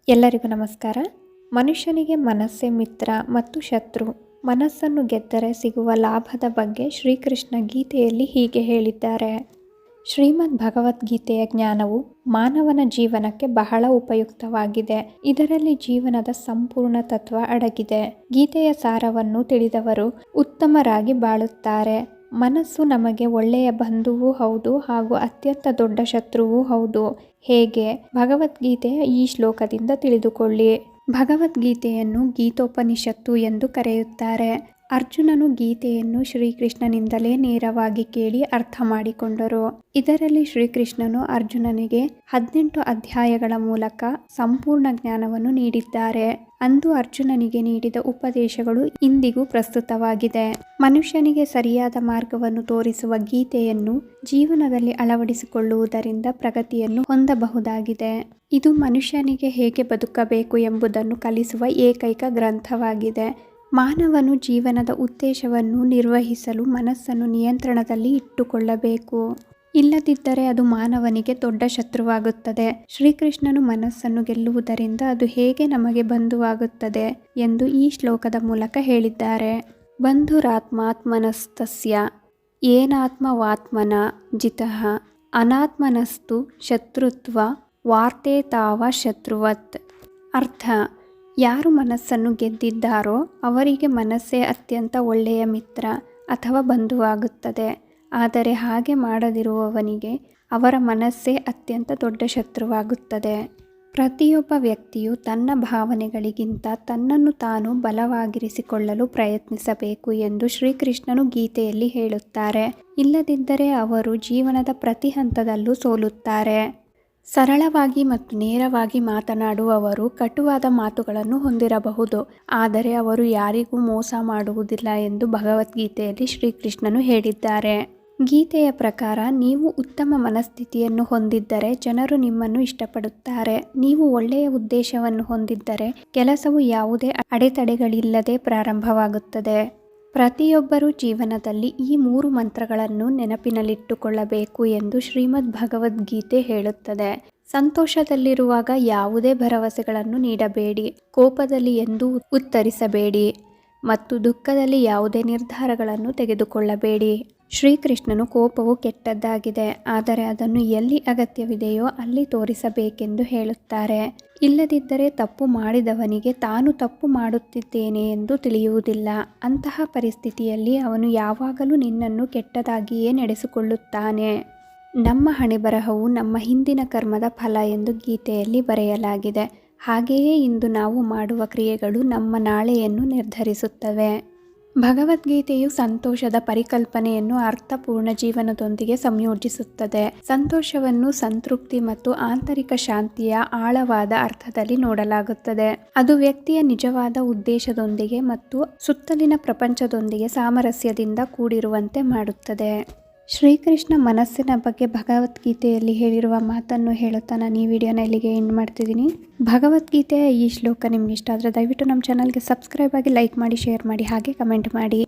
ಎಲ್ಲರಿಗೂ ನಮಸ್ಕಾರ. ಮನುಷ್ಯನಿಗೆ ಮನಸ್ಸೇ ಮಿತ್ರ ಮತ್ತು ಶತ್ರು. ಮನಸ್ಸನ್ನು ಗೆದ್ದರೆ ಸಿಗುವ ಲಾಭದ ಬಗ್ಗೆ ಶ್ರೀಕೃಷ್ಣ ಗೀತೆಯಲ್ಲಿ ಹೀಗೆ ಹೇಳಿದ್ದಾರೆ. ಶ್ರೀಮದ್ ಭಗವದ್ಗೀತೆಯ ಜ್ಞಾನವು ಮಾನವನ ಜೀವನಕ್ಕೆ ಬಹಳ ಉಪಯುಕ್ತವಾಗಿದೆ. ಇದರಲ್ಲಿ ಜೀವನದ ಸಂಪೂರ್ಣ ತತ್ವ ಅಡಗಿದೆ. ಗೀತೆಯ ಸಾರವನ್ನು ತಿಳಿದವರು ಉತ್ತಮರಾಗಿ ಬಾಳುತ್ತಾರೆ. ಮನಸ್ಸು ನಮಗೆ ಒಳ್ಳೆಯ ಬಂಧುವೂ ಹೌದು ಹಾಗೂ ಅತ್ಯಂತ ದೊಡ್ಡ ಶತ್ರುವೂ ಹೌದು. ಹೇಗೆ? ಭಗವದ್ಗೀತೆಯ ಈ ಶ್ಲೋಕದಿಂದ ತಿಳಿದುಕೊಳ್ಳಿ. ಭಗವದ್ಗೀತೆಯನ್ನು ಗೀತೋಪನಿಷತ್ತು ಎಂದು ಕರೆಯುತ್ತಾರೆ. ಅರ್ಜುನನು ಗೀತೆಯನ್ನು ಶ್ರೀಕೃಷ್ಣನಿಂದಲೇ ನೇರವಾಗಿ ಕೇಳಿ ಅರ್ಥ ಮಾಡಿಕೊಂಡರು. ಇದರಲ್ಲಿ ಶ್ರೀಕೃಷ್ಣನು ಅರ್ಜುನನಿಗೆ 18 ಅಧ್ಯಾಯಗಳ ಮೂಲಕ ಸಂಪೂರ್ಣ ಜ್ಞಾನವನ್ನು ನೀಡಿದ್ದಾರೆ. ಅಂದು ಅರ್ಜುನನಿಗೆ ನೀಡಿದ ಉಪದೇಶಗಳು ಇಂದಿಗೂ ಪ್ರಸ್ತುತವಾಗಿದೆ. ಮನುಷ್ಯನಿಗೆ ಸರಿಯಾದ ಮಾರ್ಗವನ್ನು ತೋರಿಸುವ ಗೀತೆಯನ್ನು ಜೀವನದಲ್ಲಿ ಅಳವಡಿಸಿಕೊಳ್ಳುವುದರಿಂದ ಪ್ರಗತಿಯನ್ನು ಹೊಂದಬಹುದಾಗಿದೆ. ಇದು ಮನುಷ್ಯನಿಗೆ ಹೇಗೆ ಬದುಕಬೇಕು ಎಂಬುದನ್ನು ಕಲಿಸುವ ಏಕೈಕ ಗ್ರಂಥವಾಗಿದೆ. ಮಾನವನು ಜೀವನದ ಉದ್ದೇಶವನ್ನು ನಿರ್ವಹಿಸಲು ಮನಸ್ಸನ್ನು ನಿಯಂತ್ರಣದಲ್ಲಿ ಇಟ್ಟುಕೊಳ್ಳಬೇಕು. ಇಲ್ಲದಿದ್ದರೆ ಅದು ಮಾನವನಿಗೆ ದೊಡ್ಡ ಶತ್ರುವಾಗುತ್ತದೆ. ಶ್ರೀಕೃಷ್ಣನು ಮನಸ್ಸನ್ನು ಗೆಲ್ಲುವುದರಿಂದ ಅದು ಹೇಗೆ ನಮಗೆ ಬಂಧುವಾಗುತ್ತದೆ ಎಂದು ಈ ಶ್ಲೋಕದ ಮೂಲಕ ಹೇಳಿದ್ದಾರೆ. ಬಂಧುರಾತ್ಮಾತ್ಮನಸ್ತಸ್ಯ ಏನಾತ್ಮವಾತ್ಮನ ಜಿತಃ ಅನಾತ್ಮನಸ್ತು ಶತ್ರುತ್ವ ವಾರ್ತೆ ತಾವ ಶತ್ರುವತ್. ಅರ್ಥ: ಯಾರು ಮನಸ್ಸನ್ನು ಗೆದ್ದಿದ್ದಾರೋ ಅವರಿಗೆ ಮನಸ್ಸೇ ಅತ್ಯಂತ ಒಳ್ಳೆಯ ಮಿತ್ರ ಅಥವಾ ಬಂಧುವಾಗುತ್ತದೆ. ಆದರೆ ಹಾಗೆ ಮಾಡದಿರುವವನಿಗೆ ಅವರ ಮನಸ್ಸೇ ಅತ್ಯಂತ ದೊಡ್ಡ ಶತ್ರುವಾಗುತ್ತದೆ. ಪ್ರತಿಯೊಬ್ಬ ವ್ಯಕ್ತಿಯು ತನ್ನ ಭಾವನೆಗಳಿಗಿಂತ ತನ್ನನ್ನು ತಾನು ಬಲವಾಗಿರಿಸಿಕೊಳ್ಳಲು ಪ್ರಯತ್ನಿಸಬೇಕು ಎಂದು ಶ್ರೀಕೃಷ್ಣನು ಗೀತೆಯಲ್ಲಿ ಹೇಳುತ್ತಾರೆ. ಇಲ್ಲದಿದ್ದರೆ ಅವರು ಜೀವನದ ಪ್ರತಿ ಹಂತದಲ್ಲೂ ಸೋಲುತ್ತಾರೆ. ಸರಳವಾಗಿ ಮತ್ತು ನೇರವಾಗಿ ಮಾತನಾಡುವವರು ಕಟುವಾದ ಮಾತುಗಳನ್ನು ಹೊಂದಿರಬಹುದು, ಆದರೆ ಅವರು ಯಾರಿಗೂ ಮೋಸ ಮಾಡುವುದಿಲ್ಲ ಎಂದು ಭಗವದ್ಗೀತೆಯಲ್ಲಿ ಶ್ರೀಕೃಷ್ಣನು ಹೇಳಿದ್ದಾರೆ. ಗೀತೆಯ ಪ್ರಕಾರ ನೀವು ಉತ್ತಮ ಮನಸ್ಥಿತಿಯನ್ನು ಹೊಂದಿದ್ದರೆ ಜನರು ನಿಮ್ಮನ್ನು ಇಷ್ಟಪಡುತ್ತಾರೆ. ನೀವು ಒಳ್ಳೆಯ ಉದ್ದೇಶವನ್ನು ಹೊಂದಿದ್ದರೆ ಕೆಲಸವು ಯಾವುದೇ ಅಡೆತಡೆಗಳಿಲ್ಲದೆ ಪ್ರಾರಂಭವಾಗುತ್ತದೆ. ಪ್ರತಿಯೊಬ್ಬರೂ ಜೀವನದಲ್ಲಿ ಈ 3 ಮಂತ್ರಗಳನ್ನು ನೆನಪಿನಲ್ಲಿಟ್ಟುಕೊಳ್ಳಬೇಕು ಎಂದು ಶ್ರೀಮದ್ ಭಗವದ್ಗೀತೆ ಹೇಳುತ್ತದೆ. ಸಂತೋಷದಲ್ಲಿರುವಾಗ ಯಾವುದೇ ಭರವಸೆಗಳನ್ನು ನೀಡಬೇಡಿ, ಕೋಪದಲ್ಲಿ ಎಂದೂ ಉತ್ತರಿಸಬೇಡಿ ಮತ್ತು ದುಃಖದಲ್ಲಿ ಯಾವುದೇ ನಿರ್ಧಾರಗಳನ್ನು ತೆಗೆದುಕೊಳ್ಳಬೇಡಿ. ಶ್ರೀಕೃಷ್ಣನು ಕೋಪವು ಕೆಟ್ಟದ್ದಾಗಿದೆ, ಆದರೆ ಅದನ್ನು ಎಲ್ಲಿ ಅಗತ್ಯವಿದೆಯೋ ಅಲ್ಲಿ ತೋರಿಸಬೇಕೆಂದು ಹೇಳುತ್ತಾರೆ. ಇಲ್ಲದಿದ್ದರೆ ತಪ್ಪು ಮಾಡಿದವನಿಗೆ ತಾನು ತಪ್ಪು ಮಾಡುತ್ತಿದ್ದೇನೆ ಎಂದು ತಿಳಿಯುವುದಿಲ್ಲ. ಅಂತಹ ಪರಿಸ್ಥಿತಿಯಲ್ಲಿ ಅವನು ಯಾವಾಗಲೂ ನಿನ್ನನ್ನು ಕೆಟ್ಟದಾಗಿಯೇ ನಡೆಸಿಕೊಳ್ಳುತ್ತಾನೆ. ನಮ್ಮ ಹಣೆಬರಹವು ನಮ್ಮ ಹಿಂದಿನ ಕರ್ಮದ ಫಲ ಎಂದು ಗೀತೆಯಲ್ಲಿ ಬರೆಯಲಾಗಿದೆ. ಹಾಗೆಯೇ ಇಂದು ನಾವು ಮಾಡುವ ಕ್ರಿಯೆಗಳು ನಮ್ಮ ನಾಳೆಯನ್ನು ನಿರ್ಧರಿಸುತ್ತವೆ. ಭಗವದ್ಗೀತೆಯು ಸಂತೋಷದ ಪರಿಕಲ್ಪನೆಯನ್ನು ಅರ್ಥಪೂರ್ಣ ಜೀವನದೊಂದಿಗೆ ಸಂಯೋಜಿಸುತ್ತದೆ. ಸಂತೋಷವನ್ನು ಸಂತೃಪ್ತಿ ಮತ್ತು ಆಂತರಿಕ ಶಾಂತಿಯ ಆಳವಾದ ಅರ್ಥದಲ್ಲಿ ನೋಡಲಾಗುತ್ತದೆ. ಅದು ವ್ಯಕ್ತಿಯ ನಿಜವಾದ ಉದ್ದೇಶದೊಂದಿಗೆ ಮತ್ತು ಸುತ್ತಲಿನ ಪ್ರಪಂಚದೊಂದಿಗೆ ಸಾಮರಸ್ಯದಿಂದ ಕೂಡಿರುವಂತೆ ಮಾಡುತ್ತದೆ. ಶ್ರೀಕೃಷ್ಣ ಮನಸ್ಸಿನ ಬಗ್ಗೆ ಭಗವದ್ಗೀತೆಯಲ್ಲಿ ಹೇಳಿರುವ ಮಾತನ್ನು ಹೇಳುತ್ತಾ ನಾನು ಈ ವಿಡಿಯೋನ ಇಲ್ಲಿಗೆ ಎಂಡ್ ಮಾಡ್ತಿದ್ದೀನಿ. ಭಗವದ್ಗೀತೆಯ ಈ ಶ್ಲೋಕ ನಿಮ್ಗೆ ಇಷ್ಟ ಆದರೆ ದಯವಿಟ್ಟು ನಮ್ಮ ಚಾನಲ್ಗೆ ಸಬ್ಸ್ಕ್ರೈಬ್ ಆಗಿ, ಲೈಕ್ ಮಾಡಿ, ಶೇರ್ ಮಾಡಿ, ಹಾಗೆ ಕಮೆಂಟ್ ಮಾಡಿ.